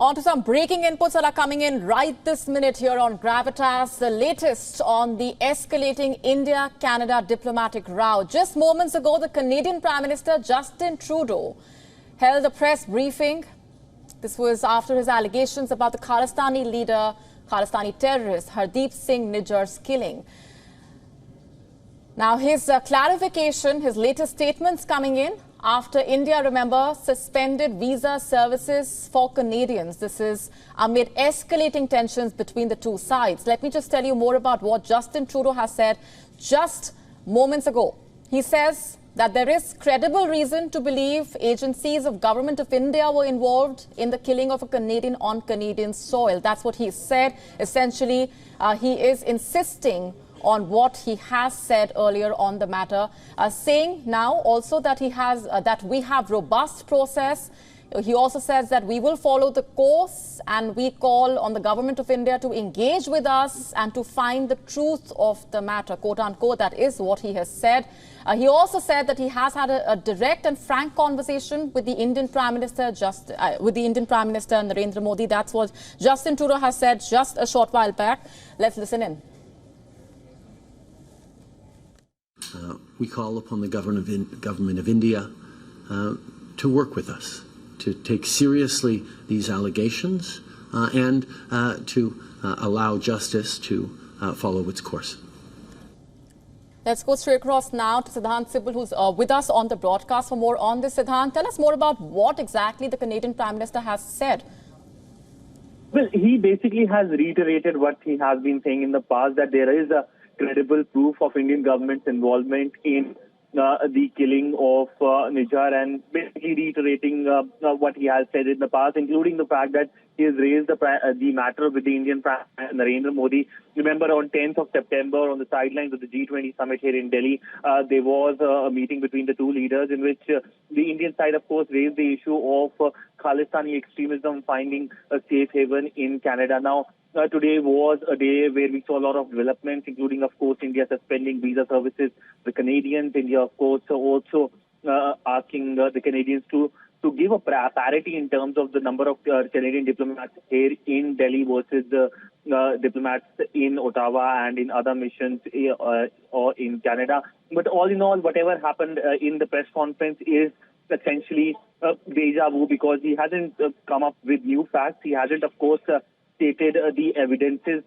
On to some breaking inputs that are coming in right this minute here on Gravitas. The latest on the escalating India-Canada diplomatic row. Just moments ago, the Canadian Prime Minister Justin Trudeau held a press briefing. This was after his allegations about the Khalistani leader, Khalistani terrorist Hardeep Singh Nijjar's killing. Now, his clarification, his latest statements coming in after India, remember, suspended visa services for Canadians. This is amid escalating tensions between the two sides. Let me just tell you more about what Justin Trudeau has said just moments ago. He says that there is credible reason to believe agencies of Government of India were involved in the killing of a Canadian on Canadian soil. That's what he said. Essentially, he is insisting on what he has said earlier on the matter, saying now also that he has that we have robust process. He also says that we will follow the course and we call on the Government of India to engage with us and to find the truth of the matter, quote unquote. That is what he has said. He also said that he has had a direct and frank conversation with the Indian Prime Minister, Narendra Modi. That's what Justin Trudeau has said just a short while back. Let's listen in. We call upon the government of India to work with us, to take seriously these allegations and to allow justice to follow its course. Let's go straight across now to Siddhant Sibal, who's with us on the broadcast for more on this. Siddhant, tell us more about what exactly the Canadian Prime Minister has said. Well, he basically has reiterated what he has been saying in the past, that there is a credible proof of Indian government's involvement in the killing of Nijjar, and basically reiterating what he has said in the past, including the fact that he has raised the matter with the Indian Prime Minister Narendra Modi. Remember, on 10th of September, on the sidelines of the G20 summit here in Delhi, there was a meeting between the two leaders in which the Indian side, of course, raised the issue of Khalistani extremism finding a safe haven in Canada. Now, today was a day where we saw a lot of developments, including, of course, India suspending visa services for Canadians. India, of course, also asking the Canadians to give a parity in terms of the number of Canadian diplomats here in Delhi versus the diplomats in Ottawa and in other missions or in Canada. But all in all, whatever happened in the press conference is essentially deja vu, because he hasn't come up with new facts. He hasn't, of course, stated the evidences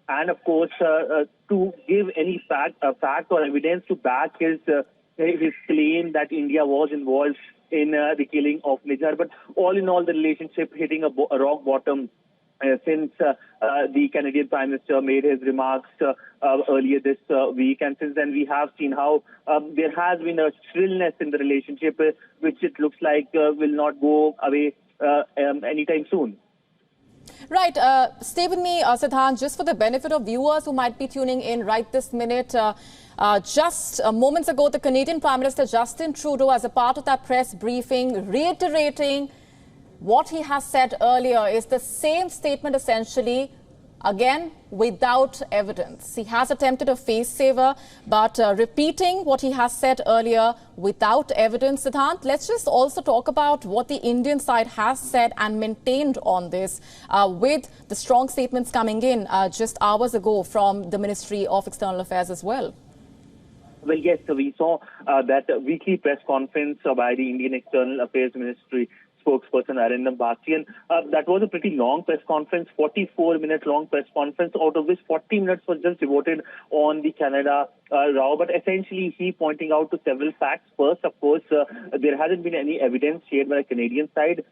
and, of course, to give any fact or evidence to back his claim that India was involved in the killing of Nijjar. But all in all, the relationship hitting a rock bottom since the Canadian Prime Minister made his remarks earlier this week. And since then, we have seen how there has been a shrillness in the relationship, which it looks like will not go away anytime soon. Right. Stay with me, Siddhant, just for the benefit of viewers who might be tuning in right this minute. Just moments ago, the Canadian Prime Minister Justin Trudeau, as a part of that press briefing, reiterating what he has said earlier, is the same statement essentially, again, without evidence. He has attempted a face saver, but repeating what he has said earlier without evidence. Siddhant, let's just also talk about what the Indian side has said and maintained on this, with the strong statements coming in just hours ago from the Ministry of External Affairs as well. Well, yes, so we saw that weekly press conference by the Indian External Affairs Ministry spokesperson Arindam Bastian. That was a pretty long press conference, 44-minute long press conference, out of which 40 minutes was just devoted on the Canada row. But essentially, he pointing out to several facts. First, of course, there hasn't been any evidence shared by the Canadian side.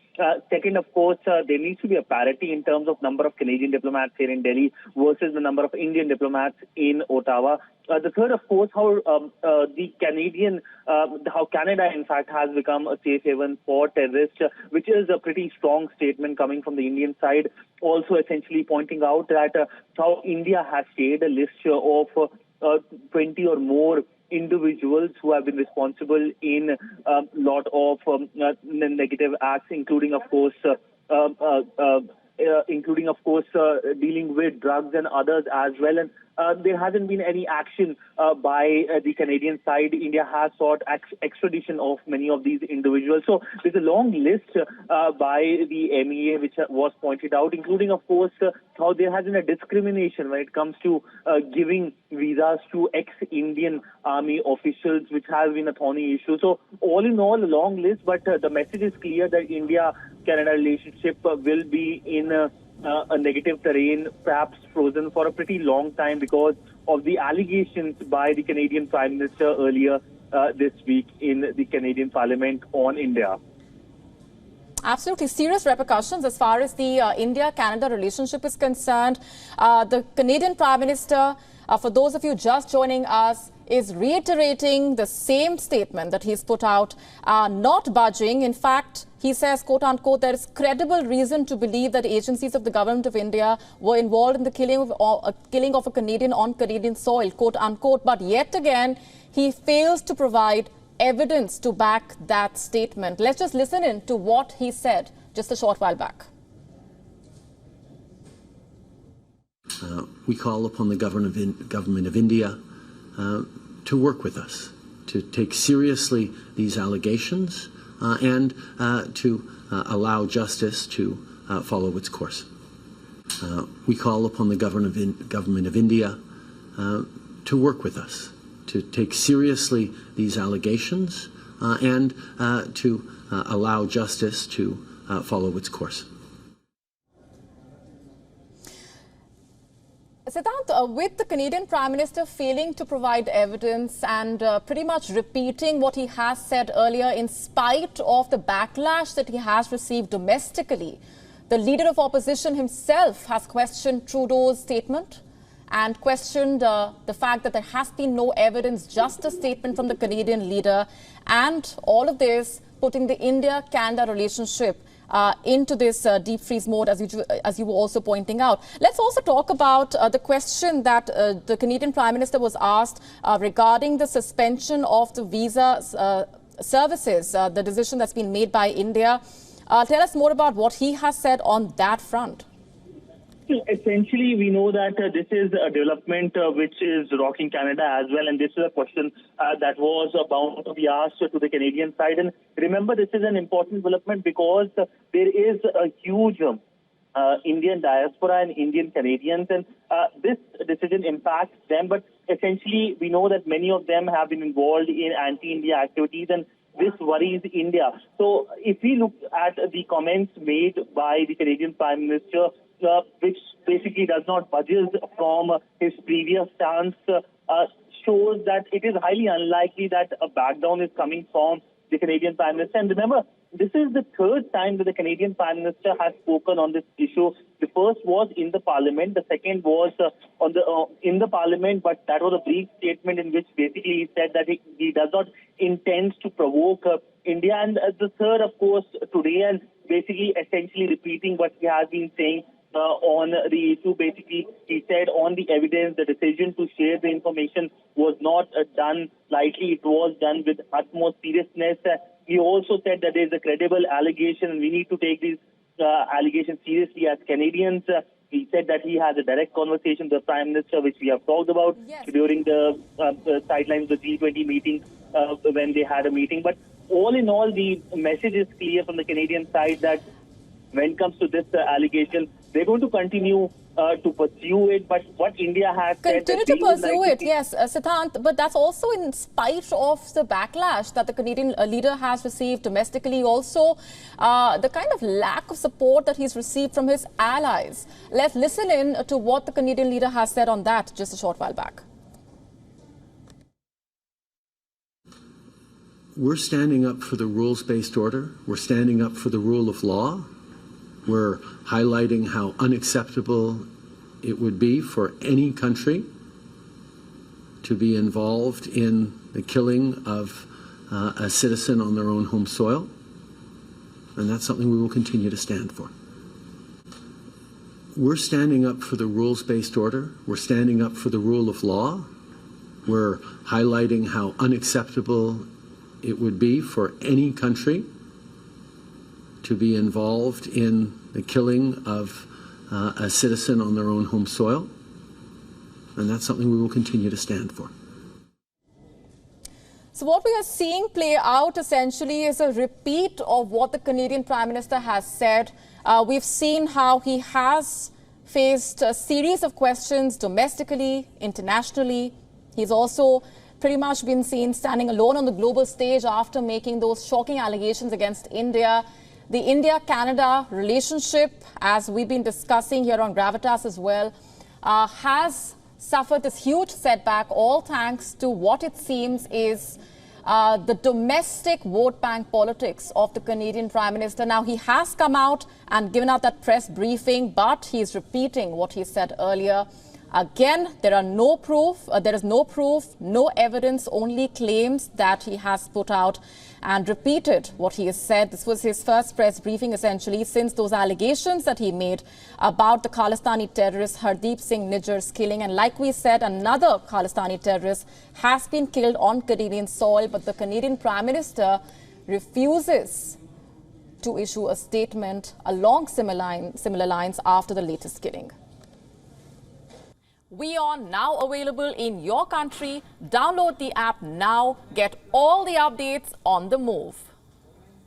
Second, of course, there needs to be a parity in terms of number of Canadian diplomats here in Delhi versus the number of Indian diplomats in Ottawa. The third, of course, how how Canada, in fact, has become a safe haven for terrorists, which is a pretty strong statement coming from the Indian side. Also, essentially pointing out that how India has shared a list of 20 or more individuals who have been responsible in a lot of negative acts, including, of course, dealing with drugs and others as well. And there hasn't been any action by the Canadian side. India has sought extradition of many of these individuals. So there's a long list by the MEA which was pointed out, including, of course, how there has been a discrimination when it comes to giving visas to ex-Indian army officials, which has been a thorny issue. So all in all, a long list, but the message is clear that India-Canada relationship will be in a negative terrain, perhaps frozen for a pretty long time because of the allegations by the Canadian Prime Minister earlier this week in the Canadian Parliament on India. Absolutely serious repercussions as far as the India-Canada relationship is concerned. The Canadian Prime Minister, for those of you just joining us, is reiterating the same statement that he's put out, not budging. In fact, he says, quote unquote, there is credible reason to believe that agencies of the government of India were involved in the killing of a Canadian on Canadian soil, quote unquote. But yet again, he fails to provide evidence to back that statement. Let's just listen in to what he said just a short while back. We call upon the government of India to work with us, to take seriously these allegations and to allow justice to follow its course. We call upon the government of India to work with us, to take seriously these allegations and to allow justice to follow its course. Siddhant, with the Canadian Prime Minister failing to provide evidence and pretty much repeating what he has said earlier in spite of the backlash that he has received domestically, the leader of opposition himself has questioned Trudeau's statement and questioned the fact that there has been no evidence, just a statement from the Canadian leader, and all of this putting the India-Canada relationship into this deep freeze mode, as you were also pointing out. Let's also talk about the question that the Canadian Prime Minister was asked regarding the suspension of the visa services, the decision that's been made by India. Tell us more about what he has said on that front. Essentially, we know that this is a development which is rocking Canada as well, and this is a question that was bound to be asked to the Canadian side. And remember, this is an important development because there is a huge Indian diaspora and Indian Canadians, and this decision impacts them. But essentially, we know that many of them have been involved in anti-India activities, and this worries India. So if we look at the comments made by the Canadian Prime Minister, which basically does not budge from his previous stance, shows that it is highly unlikely that a backdown is coming from the Canadian Prime Minister. And remember, this is the third time that the Canadian Prime Minister has spoken on this issue. The first was in the Parliament. The second was in the Parliament, but that was a brief statement in which basically he said that he does not intend to provoke India. And the third, of course, today, and basically essentially repeating what he has been saying on the issue. Basically, he said on the evidence, the decision to share the information was not done lightly. It was done with utmost seriousness. He also said that there is a credible allegation and we need to take these allegations seriously as Canadians. He said that he has a direct conversation with the Prime Minister, which we have talked about during the sidelines of the G20 meeting when they had a meeting. But all in all, the message is clear from the Canadian side that when it comes to this allegation, they're going to continue to pursue it. But what India has said... Continue to pursue it, yes, Siddhant. But that's also in spite of the backlash that the Canadian leader has received domestically. Also, the kind of lack of support that he's received from his allies. Let's listen in to what the Canadian leader has said on that just a short while back. We're standing up for the rules-based order. We're standing up for the rule of law. We're highlighting how unacceptable it would be for any country to be involved in the killing of a citizen on their own home soil. And that's something we will continue to stand for. We're standing up for the rules-based order. We're standing up for the rule of law. We're highlighting how unacceptable it would be for any country to be involved in the killing of a citizen on their own home soil, and that's something we will continue to stand for. So what we are seeing play out essentially is a repeat of what the Canadian Prime Minister has said. We've seen how he has faced a series of questions domestically, internationally. He's also pretty much been seen standing alone on the global stage after making those shocking allegations against India. The India-Canada relationship, as we've been discussing here on Gravitas as well, has suffered this huge setback, all thanks to what it seems is the domestic vote bank politics of the Canadian Prime Minister. Now, he has come out and given out that press briefing, but he's repeating what he said earlier. Again, there is no proof, no evidence, only claims that he has put out and repeated what he has said. This was his first press briefing, essentially, since those allegations that he made about the Khalistani terrorist Hardeep Singh Nijjar's killing. And like we said, another Khalistani terrorist has been killed on Canadian soil, but the Canadian Prime Minister refuses to issue a statement along similar lines after the latest killing. WION now available in your country. Download the app now. Get all the updates on the move.